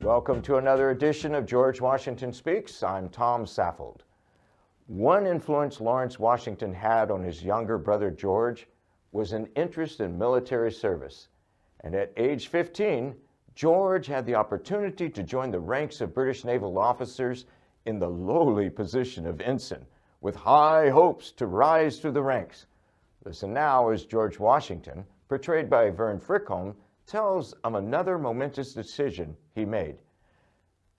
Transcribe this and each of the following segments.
Welcome to another edition of George Washington Speaks. I'm Tom Saffold. One influence Lawrence Washington had on his younger brother George was an interest in military service. And at age 15, George had the opportunity to join the ranks of British naval officers in the lowly position of ensign, with high hopes to rise through the ranks. Listen now as George Washington, portrayed by Vern Frykholm, tells of another momentous decision he made.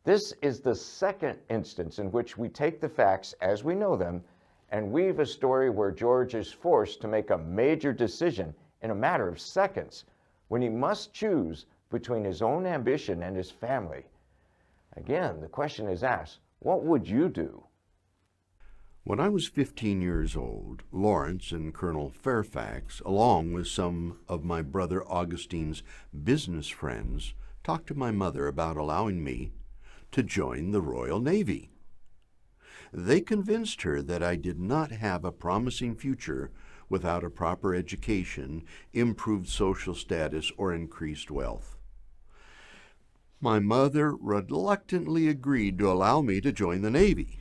This is the second instance in which we take the facts as we know them and weave a story where George is forced to make a major decision in a matter of seconds when he must choose between his own ambition and his family. Again, the question is asked, what would you do? When I was 15 years old, Lawrence and Colonel Fairfax, along with some of my brother Augustine's business friends, talked to my mother about allowing me to join the Royal Navy. They convinced her that I did not have a promising future without a proper education, improved social status, or increased wealth. My mother reluctantly agreed to allow me to join the Navy,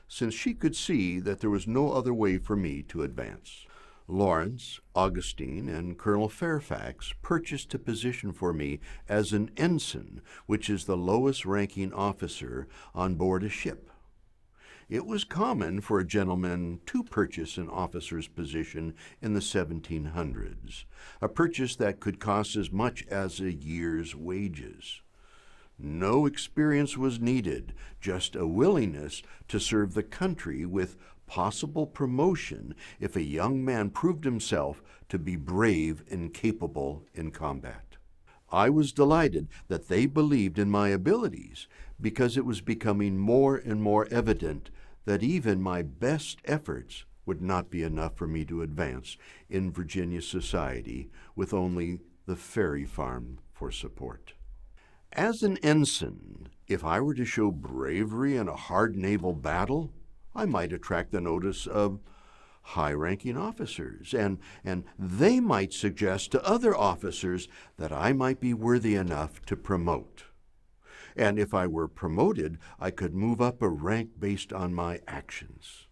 since she could see that there was no other way for me to advance. Lawrence, Augustine, and Colonel Fairfax purchased a position for me as an ensign, which is the lowest ranking officer on board a ship. It was common for a gentleman to purchase an officer's position in the 1700s, a purchase that could cost as much as a year's wages. No experience was needed, just a willingness to serve the country with possible promotion if a young man proved himself to be brave and capable in combat. I was delighted that they believed in my abilities because it was becoming more and more evident that even my best efforts would not be enough for me to advance in Virginia society with only the Ferry Farm for support. As an ensign, if I were to show bravery in a hard naval battle, I might attract the notice of high-ranking officers, and they might suggest to other officers that I might be worthy enough to promote. And if I were promoted, I could move up a rank based on my actions.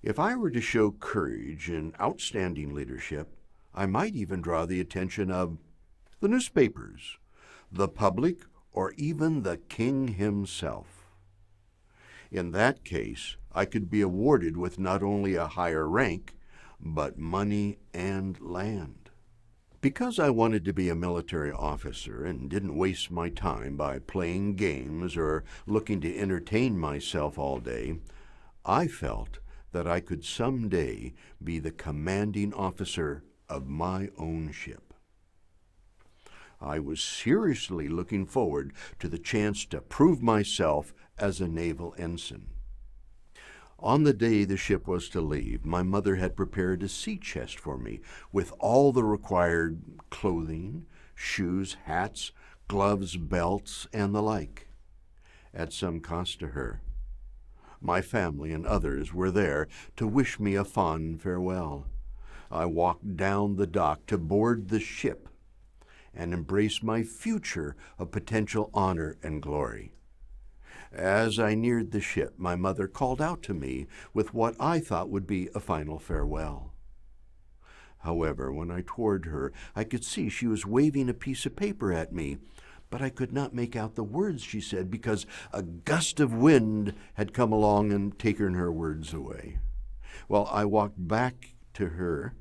If I were to show courage and outstanding leadership, I might even draw the attention of the newspapers, the public, or even the king himself. In that case, I could be awarded with not only a higher rank, but money and land. Because I wanted to be a military officer and didn't waste my time by playing games or looking to entertain myself all day, I felt that I could someday be the commanding officer of my own ship. I was seriously looking forward to the chance to prove myself as a naval ensign. On the day the ship was to leave, my mother had prepared a sea chest for me with all the required clothing, shoes, hats, gloves, belts, and the like, at some cost to her. My family and others were there to wish me a fond farewell. I walked down the dock to board the ship and embrace my future of potential honor and glory. As I neared the ship, my mother called out to me with what I thought would be a final farewell. However, when I toured her, I could see she was waving a piece of paper at me, but I could not make out the words she said because a gust of wind had come along and taken her words away. Well, I walked back to her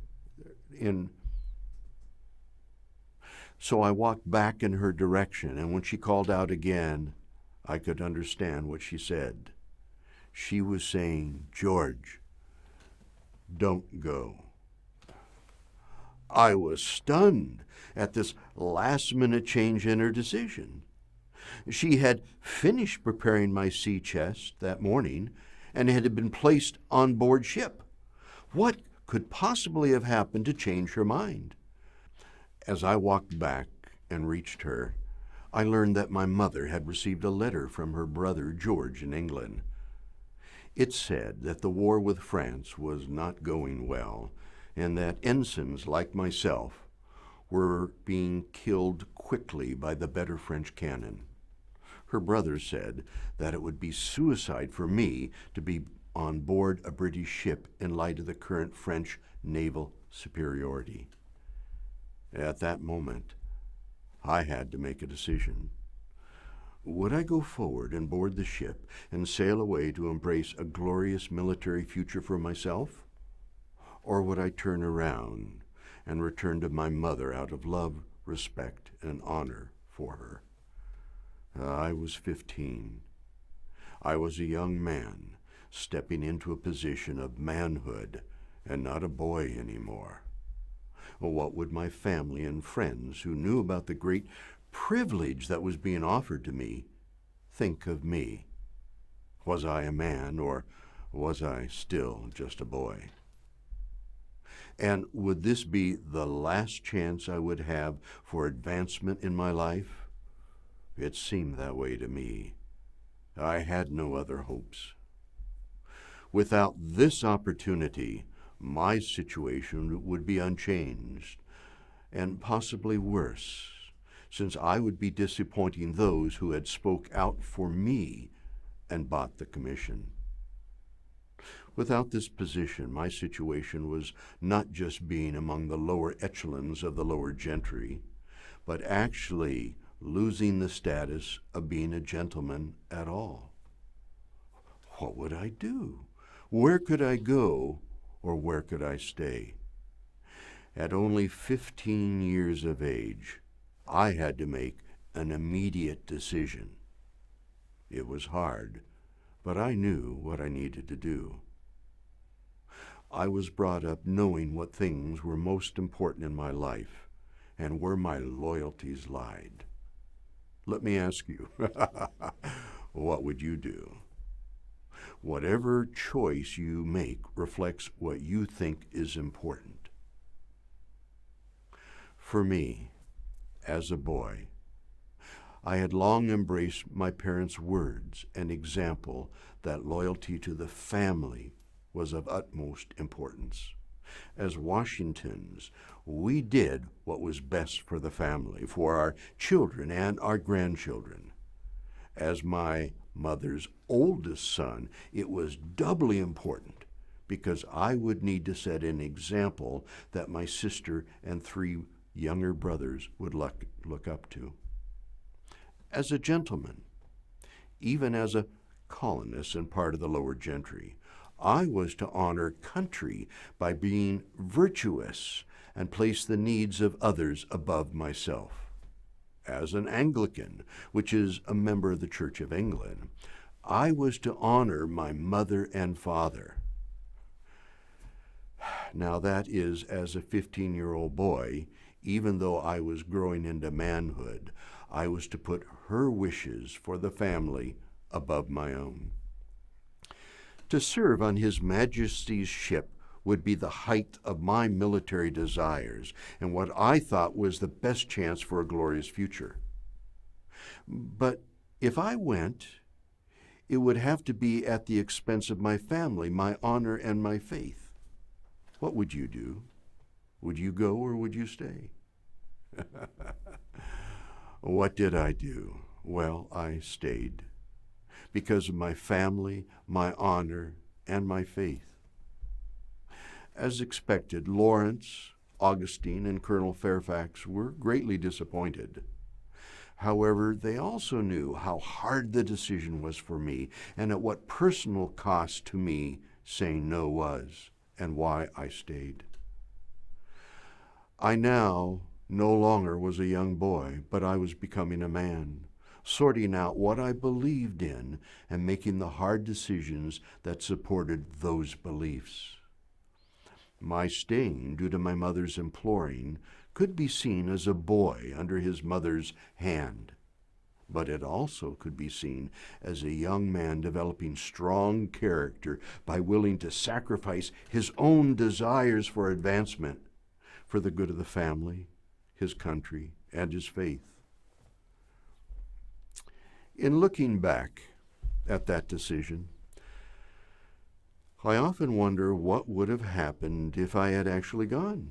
So I walked back in her direction, and when she called out again, I could understand what she said. She was saying, "George, don't go." I was stunned at this last-minute change in her decision. She had finished preparing my sea chest that morning, and it had been placed on board ship. What could possibly have happened to change her mind? As I walked back and reached her, I learned that my mother had received a letter from her brother George in England. It said that the war with France was not going well, and that ensigns like myself were being killed quickly by the better French cannon. Her brother said that it would be suicide for me to be on board a British ship in light of the current French naval superiority. At that moment, I had to make a decision. Would I go forward and board the ship and sail away to embrace a glorious military future for myself? Or would I turn around and return to my mother out of love, respect, and honor for her? I was 15. I was a young man stepping into a position of manhood and not a boy anymore. What would my family and friends who knew about the great privilege that was being offered to me think of me? Was I a man, or was I still just a boy? And would this be the last chance I would have for advancement in my life? It seemed that way to me. I had no other hopes. Without this opportunity, my situation would be unchanged, and possibly worse, since I would be disappointing those who had spoke out for me and bought the commission. Without this position, my situation was not just being among the lower echelons of the lower gentry, but actually losing the status of being a gentleman at all. What would I do? Where could I go, or where could I stay? At only 15 years of age, I had to make an immediate decision. It was hard, but I knew what I needed to do. I was brought up knowing what things were most important in my life and where my loyalties lied. Let me ask you, what would you do? Whatever choice you make reflects what you think is important. For me, as a boy, I had long embraced my parents' words and example that loyalty to the family was of utmost importance. As Washingtons, we did what was best for the family, for our children and our grandchildren. As my mother's oldest son, it was doubly important because I would need to set an example that my sister and 3 younger brothers would look up to. As a gentleman, even as a colonist and part of the lower gentry, I was to honor country by being virtuous and place the needs of others above myself. As an Anglican, which is a member of the Church of England, I was to honor my mother and father. Now that is, as a 15-year-old boy, even though I was growing into manhood, I was to put her wishes for the family above my own. To serve on His Majesty's ship would be the height of my military desires and what I thought was the best chance for a glorious future. But if I went, it would have to be at the expense of my family, my honor, and my faith. What would you do? Would you go or would you stay? What did I do? Well, I stayed because of my family, my honor, and my faith. As expected, Lawrence, Augustine, and Colonel Fairfax were greatly disappointed. However, they also knew how hard the decision was for me and at what personal cost to me saying no was, and why I stayed. I now no longer was a young boy, but I was becoming a man, sorting out what I believed in and making the hard decisions that supported those beliefs. My staying, due to my mother's imploring, could be seen as a boy under his mother's hand, but it also could be seen as a young man developing strong character by willing to sacrifice his own desires for advancement for the good of the family, his country, and his faith. In looking back at that decision, I often wonder what would have happened if I had actually gone.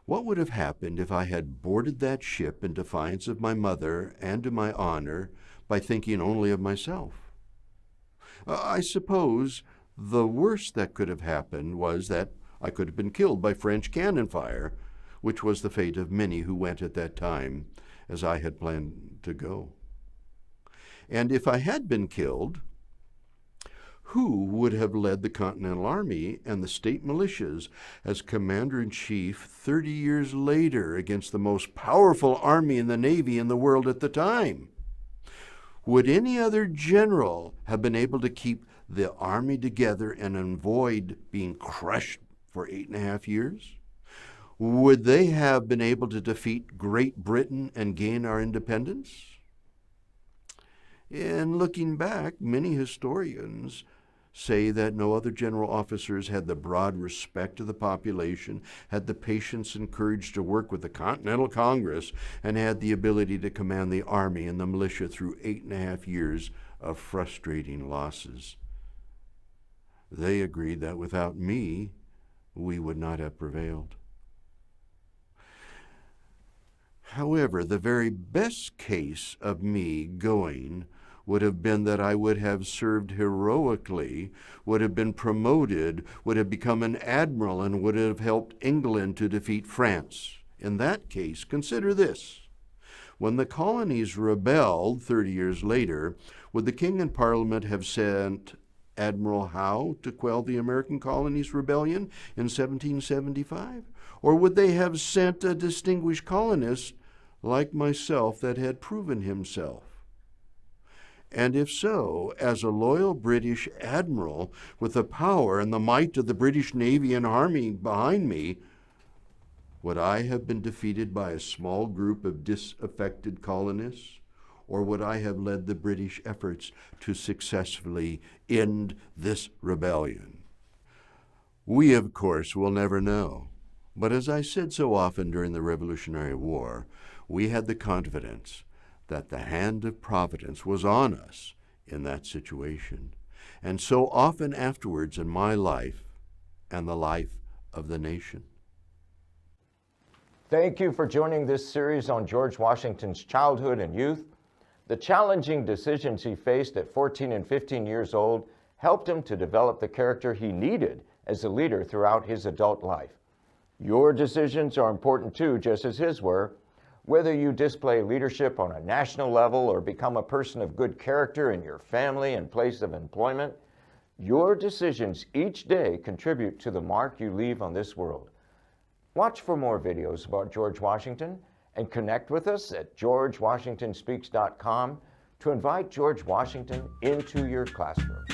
What would have happened if I had boarded that ship in defiance of my mother and to my honor by thinking only of myself? I suppose the worst that could have happened was that I could have been killed by French cannon fire, which was the fate of many who went at that time, as I had planned to go. And if I had been killed, who would have led the Continental Army and the state militias as commander-in-chief 30 years later against the most powerful army in the Navy in the world at the time? Would any other general have been able to keep the army together and avoid being crushed for 8.5 years? Would they have been able to defeat Great Britain and gain our independence? In looking back, many historians say that no other general officers had the broad respect of the population, had the patience and courage to work with the Continental Congress, and had the ability to command the army and the militia through 8.5 years of frustrating losses. They agreed that without me, we would not have prevailed. However, the very best case of me going would have been that I would have served heroically, would have been promoted, would have become an admiral, and would have helped England to defeat France. In that case, consider this. When the colonies rebelled 30 years later, would the King and Parliament have sent Admiral Howe to quell the American colonies' rebellion in 1775? Or would they have sent a distinguished colonist like myself that had proven himself? And if so, as a loyal British admiral with the power and the might of the British Navy and Army behind me, would I have been defeated by a small group of disaffected colonists? Or would I have led the British efforts to successfully end this rebellion? We, of course, will never know. But as I said so often during the Revolutionary War, we had the confidence that the hand of Providence was on us in that situation, and so often afterwards in my life and the life of the nation. Thank you for joining this series on George Washington's childhood and youth. The challenging decisions he faced at 14 and 15 years old helped him to develop the character he needed as a leader throughout his adult life. Your decisions are important too, just as his were. Whether you display leadership on a national level or become a person of good character in your family and place of employment, your decisions each day contribute to the mark you leave on this world. Watch for more videos about George Washington and connect with us at georgewashingtonspeaks.com to invite George Washington into your classroom.